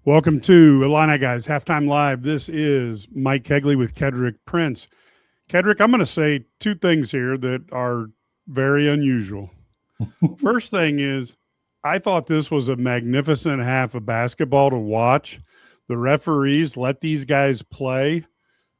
Welcome to IlliniGuys Halftime Live. This is Mike Kegley with Kedrick Prince. Kedrick, I'm going to say two things here that are very unusual. First thing is, I thought this was a magnificent half of basketball to watch. The referees let these guys play.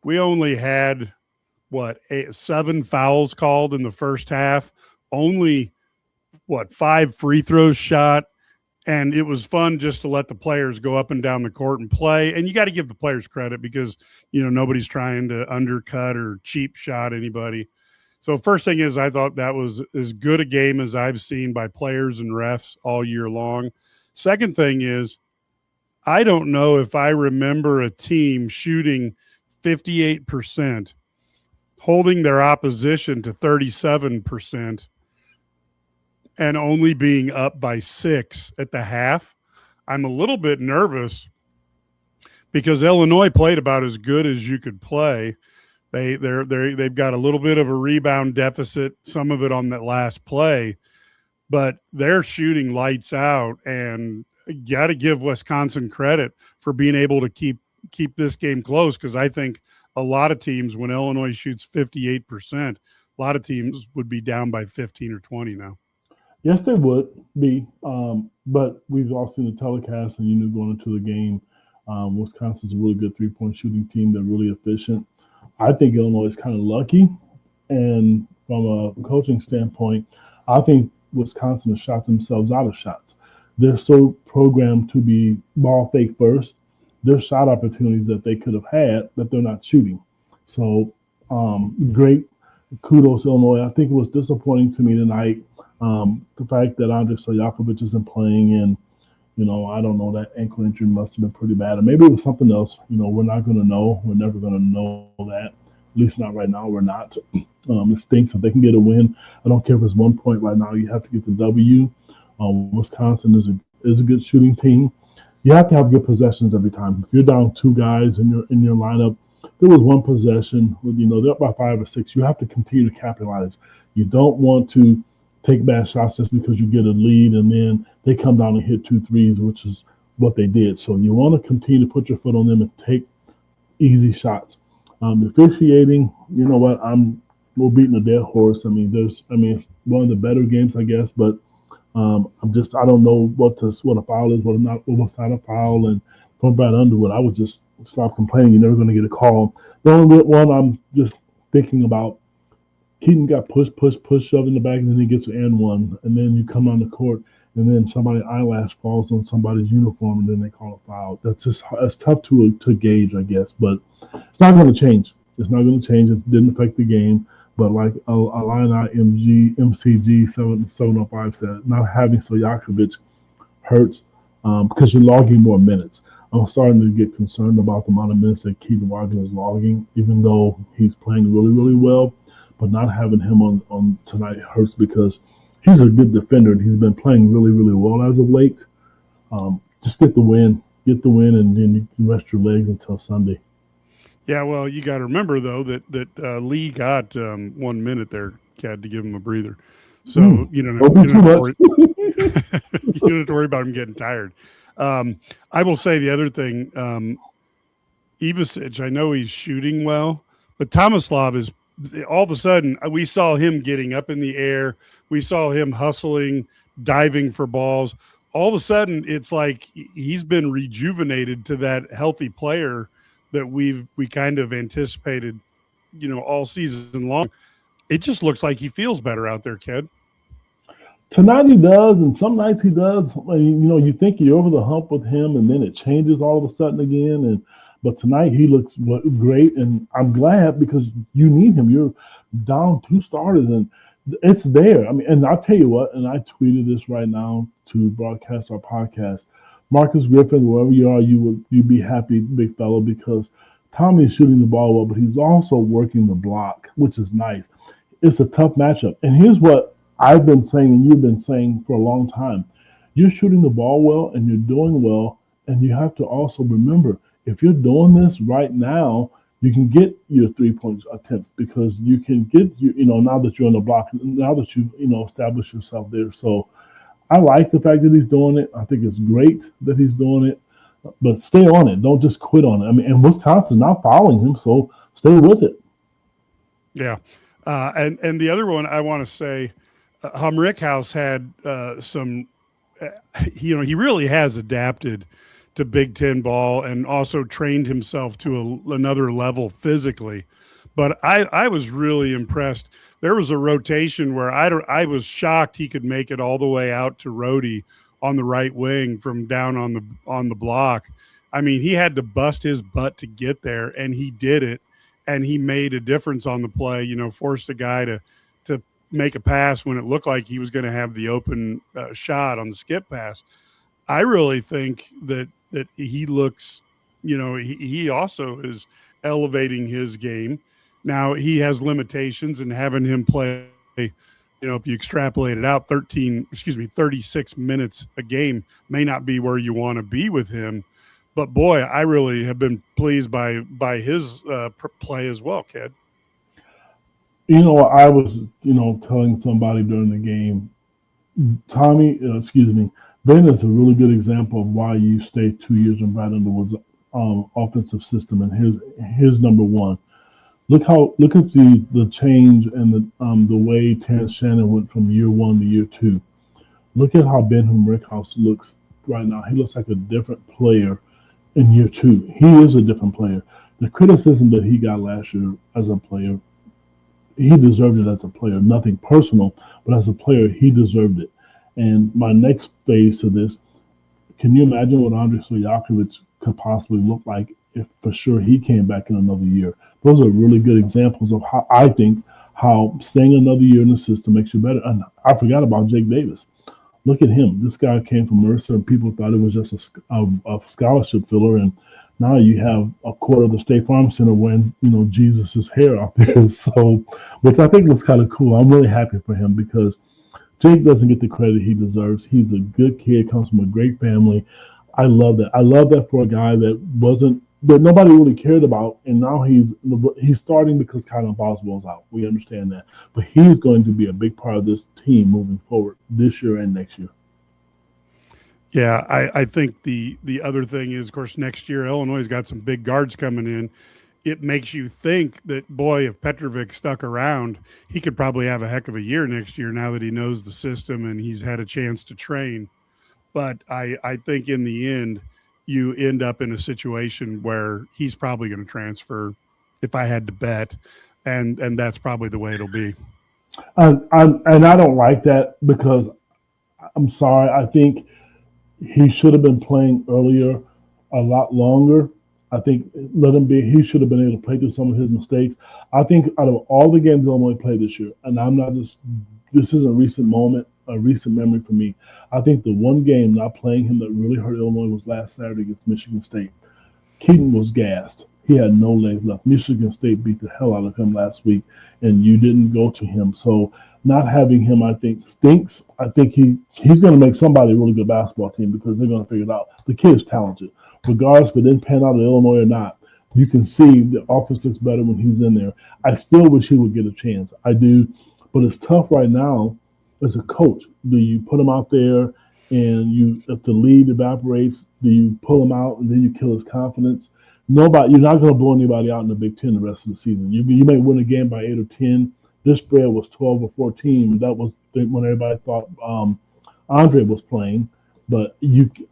We only had, seven fouls called in the first half, only, five free throws shot. And it was fun just to let the players go up and down the court and play. And you got to give the players credit because, nobody's trying to undercut or cheap shot anybody. So first thing is, I thought that was as good a game as I've seen by players and refs all year long. Second thing is, I don't know if I remember a team shooting 58%, holding their opposition to 37%, and only being up by 6 at the half. I'm a little bit nervous because Illinois played about as good as you could play. They've got a little bit of a rebound deficit, some of it on that last play, but they're shooting lights out, and you got to give Wisconsin credit for being able to keep this game close, because I think a lot of teams, when Illinois shoots 58%, a lot of teams would be down by 15 or 20 now. Yes, they would be, but we've all seen the telecast, and you knew going into the game, Wisconsin's a really good three-point shooting team. They're really efficient. I think Illinois is kind of lucky, and from a coaching standpoint, I think Wisconsin has shot themselves out of shots. They're so programmed to be ball fake first. There's shot opportunities that they could have had that they're not shooting. So great. Kudos, Illinois. I think it was disappointing to me tonight. The fact that Andre Stojakovic isn't playing, and I don't know, that ankle injury must have been pretty bad, or maybe it was something else. We're not going to know. We're never going to know that. At least not right now. We're not. It stinks if they can get a win. I don't care if it's 1 point right now. You have to get the W. Wisconsin is a good shooting team. You have to have good possessions every time. If you're down two guys in your lineup, there was one possession with they're up by 5 or 6. You have to continue to capitalize. You don't want to take bad shots just because you get a lead and then they come down and hit 2 threes, which is what they did. So you want to continue to put your foot on them and take easy shots. Officiating, you know what? We're beating a dead horse. It's one of the better games, I guess, but I don't know what a foul is, what's not a foul. And from Brad Underwood, I would just stop complaining. You're never going to get a call. The only one I'm just thinking about, Keaton got pushed, shoved in the back, and then he gets an and one. And then you come on the court, and then somebody's eyelash falls on somebody's uniform, and then they call a foul. It's tough to gauge, I guess. But it's not going to change. It's not going to change. It didn't affect the game. But like Illini MCG 705 said, not having Stojakovic hurts because you're logging more minutes. I'm starting to get concerned about the amount of minutes that Keaton Wagner is logging, even though he's playing really, really well. But not having him on tonight hurts because he's a good defender and he's been playing really, really well as of late. Just get the win, and then you can rest your legs until Sunday. Yeah, well, you got to remember though that Lee got 1 minute there. Had to give him a breather, so you don't have to worry about him getting tired. I will say the other thing, Ivasic, I know he's shooting well, but Tomislav is. All of a sudden, we saw him getting up in the air. We saw him hustling, diving for balls. All of a sudden, it's like he's been rejuvenated to that healthy player that we kind of anticipated, all season long. It just looks like he feels better out there, kid. Tonight he does, and some nights he does. You think you're over the hump with him, and then it changes all of a sudden again. But tonight he looks great, and I'm glad because you need him. You're down 2 starters, and it's there. And I'll tell you what, and I tweeted this right now to broadcast our podcast. Marcus Griffin, wherever you are, you'd be happy, big fellow, because Tommy is shooting the ball well, but he's also working the block, which is nice. It's a tough matchup. And here's what I've been saying, and you've been saying for a long time. You're shooting the ball well, and you're doing well, and you have to also remember, if you're doing this right now, you can get your 3-point attempts because you can get now that you're on the block, now that you established yourself there. So I like the fact that he's doing it. I think it's great that he's doing it. but stay on it. Don't just quit on it. I mean, and Wisconsin's not following him, so stay with it. Yeah. And the other one I want to say, Rickhouse had some, he really has adapted to Big Ten ball and also trained himself to another level physically. But I was really impressed. There was a rotation where I was shocked he could make it all the way out to Rhodey on the right wing from down on the block. I mean, he had to bust his butt to get there, and he did it, and he made a difference on the play. Forced a guy to make a pass when it looked like he was going to have the open shot on the skip pass. I really think that he looks, he also is elevating his game. Now he has limitations, and having him play, if you extrapolate it out, 36 minutes a game may not be where you want to be with him. But boy, I really have been pleased by his play as well, kid. I was, telling somebody during the game, Tommy, excuse me, Ben is a really good example of why you stay 2 years in Brad Underwood's offensive system. And here's number one. Look at the change and the way Terrence Shannon went from year one to year two. Look at how Benham Rickhouse looks right now. He looks like a different player in year two. He is a different player. The criticism that he got last year as a player, he deserved it as a player. Nothing personal, but as a player, he deserved it. And my next phase to this, can you imagine what Andrei Stojakovic could possibly look like if for sure he came back in another year? Those are really good examples of how I think how staying another year in the system makes you better. And I forgot about Jake Davis. Look at him. This guy came from Mercer, and people thought it was just a scholarship filler. And now you have a quarter of the State Farm Center wearing, Jesus's hair out there. So, which I think looks kind of cool. I'm really happy for him because Jake doesn't get the credit he deserves. He's a good kid, comes from a great family. I love that. I love that for a guy that nobody really cared about, and now he's starting because Kylan Boswell's out. We understand that, but he's going to be a big part of this team moving forward this year and next year. Yeah, I think the other thing is, of course, next year Illinois' got some big guards coming in. It makes you think that, boy, if Petrovic stuck around, he could probably have a heck of a year next year now that he knows the system and he's had a chance to train. But I think in the end, you end up in a situation where he's probably going to transfer, if I had to bet, and that's probably the way it'll be. And I don't like that because I'm sorry. I think he should have been playing earlier, a lot longer. I think let him be. He should have been able to play through some of his mistakes. I think out of all the games Illinois played this year, and I'm not just this is a recent memory for me. I think the one game not playing him that really hurt Illinois was last Saturday against Michigan State. Keaton was gassed. He had no legs left. Michigan State beat the hell out of him last week, and you didn't go to him. So not having him, I think, stinks. I think he's going to make somebody a really good basketball team because they're going to figure it out. The kid is talented. Regardless if it didn't pan out at Illinois or not, you can see the offense looks better when he's in there. I still wish he would get a chance. I do, but it's tough right now as a coach. Do you put him out there and if the lead evaporates, do you pull him out and then you kill his confidence? You're not going to blow anybody out in the Big Ten the rest of the season. You may win a game by 8 or 10. This spread was 12 or 14. That was when everybody thought Andre was playing. But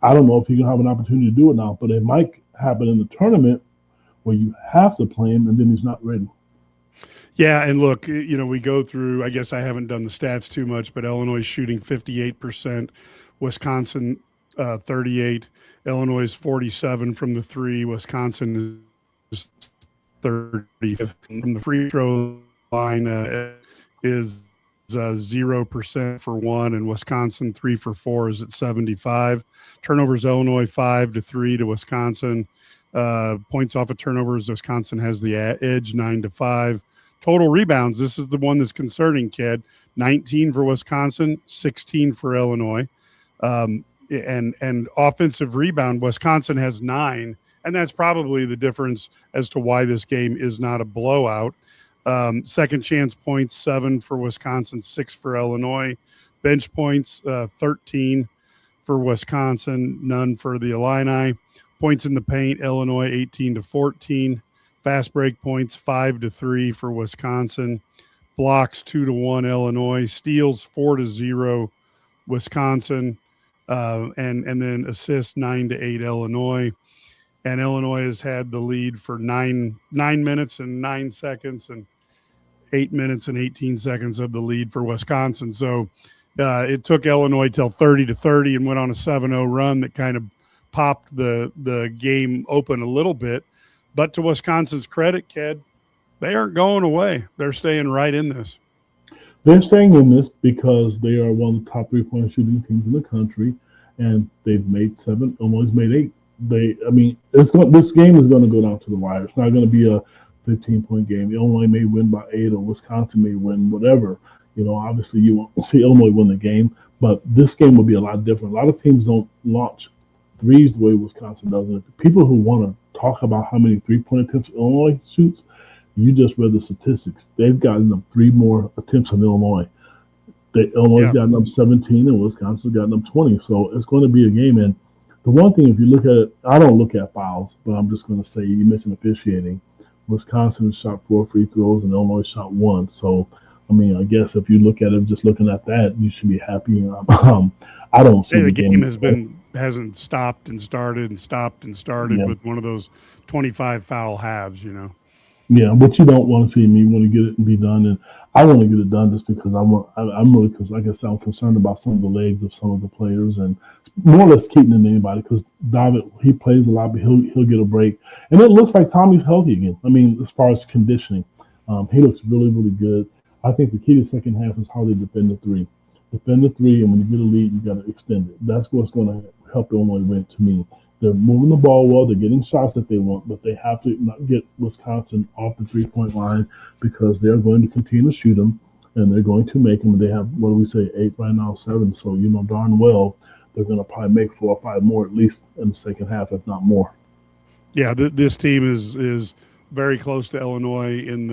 I don't know if he's going to have an opportunity to do it now. But it might happen in the tournament where you have to play him and then he's not ready. Yeah, and look, we go through, I guess I haven't done the stats too much, but Illinois is shooting 58%, Wisconsin 38, Illinois is 47 from the three, Wisconsin is 30. From the free throw line is 0% for one, and Wisconsin 3 for 4 is at 75. Turnovers, Illinois 5-3 to Wisconsin. Points off of turnovers, Wisconsin has the edge 9-5. Total rebounds, this is the one that's concerning, kid. 19 for Wisconsin, 16 for Illinois. And offensive rebound, Wisconsin has 9, and that's probably the difference as to why this game is not a blowout. Second chance points, 7 for Wisconsin, 6 for Illinois. Bench points, 13 for Wisconsin, none for the Illini. Points in the paint, Illinois 18-14. Fast break points 5-3 for Wisconsin. Blocks 2-1 Illinois. Steals 4-0 Wisconsin. And then assists 9-8 Illinois. And Illinois has had the lead for 9 minutes and 9 seconds and 8 minutes and 18 seconds of the lead for Wisconsin. So it took Illinois till 30-30 and went on a 7-0 run that kind of popped the game open a little bit. But to Wisconsin's credit, Ked, they aren't going away. They're staying right in this. They're staying in this because they are one of the top 3-point shooting teams in the country, and they've made 7. Illinois made 8. This game is going to go down to the wire. It's not going to be a 15-point game. Illinois may win by 8, or Wisconsin may win whatever. Obviously you won't see Illinois win the game, but this game will be a lot different. A lot of teams don't launch threes the way Wisconsin does. And people who want to talk about how many 3-point attempts Illinois shoots, you just read the statistics. They've gotten up 3 more attempts than Illinois. Illinois gotten up 17, and Wisconsin's gotten up 20. So it's going to be a game. And the one thing, if you look at it, I don't look at fouls, but I'm just going to say, you mentioned officiating. Wisconsin shot 4 free throws, and Illinois shot 1. So, I guess if you look at it, just looking at that, you should be happy. I don't see the game hasn't stopped and started and stopped and started with one of those 25 foul halves, Yeah, but you don't want to see me want to get it and be done, and I want to get it done just because because like I said, I'm concerned about some of the legs of some of the players, and more or less Keaton than anybody, because David, he plays a lot, but he'll get a break, and it looks like Tommy's healthy again. As far as conditioning, he looks really, really good. I think the key to the second half is how they defend the 3. Defend the 3, and when you get a lead, you got to extend it. That's what's going to help Illinois win to me. They're moving the ball well. They're getting shots that they want, but they have to not get Wisconsin off the 3-point line, because they're going to continue to shoot them, and they're going to make them. They have, 8 right now, 7. So darn well they're going to probably make 4 or 5 more at least in the second half, if not more. Yeah, this team is very close to Illinois in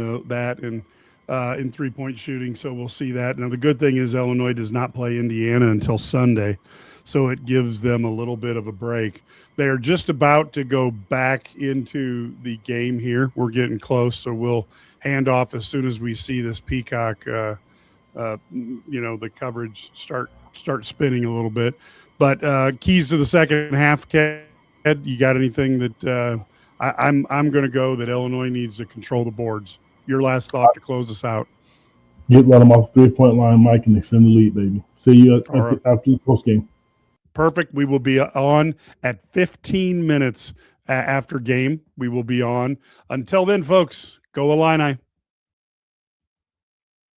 in 3-point shooting. So we'll see that. Now the good thing is Illinois does not play Indiana until Sunday, so it gives them a little bit of a break. They're just about to go back into the game here. We're getting close, so we'll hand off as soon as we see this Peacock, the coverage start spinning a little bit. But keys to the second half, Ked, you got anything that I'm going to go that Illinois needs to control the boards? Your last thought to close us out. Get them off the 3-point line, Mike, and extend the lead, baby. See you after the post game. Perfect. We will be on at 15 minutes after game. We will be on. Until then, folks, go Illini.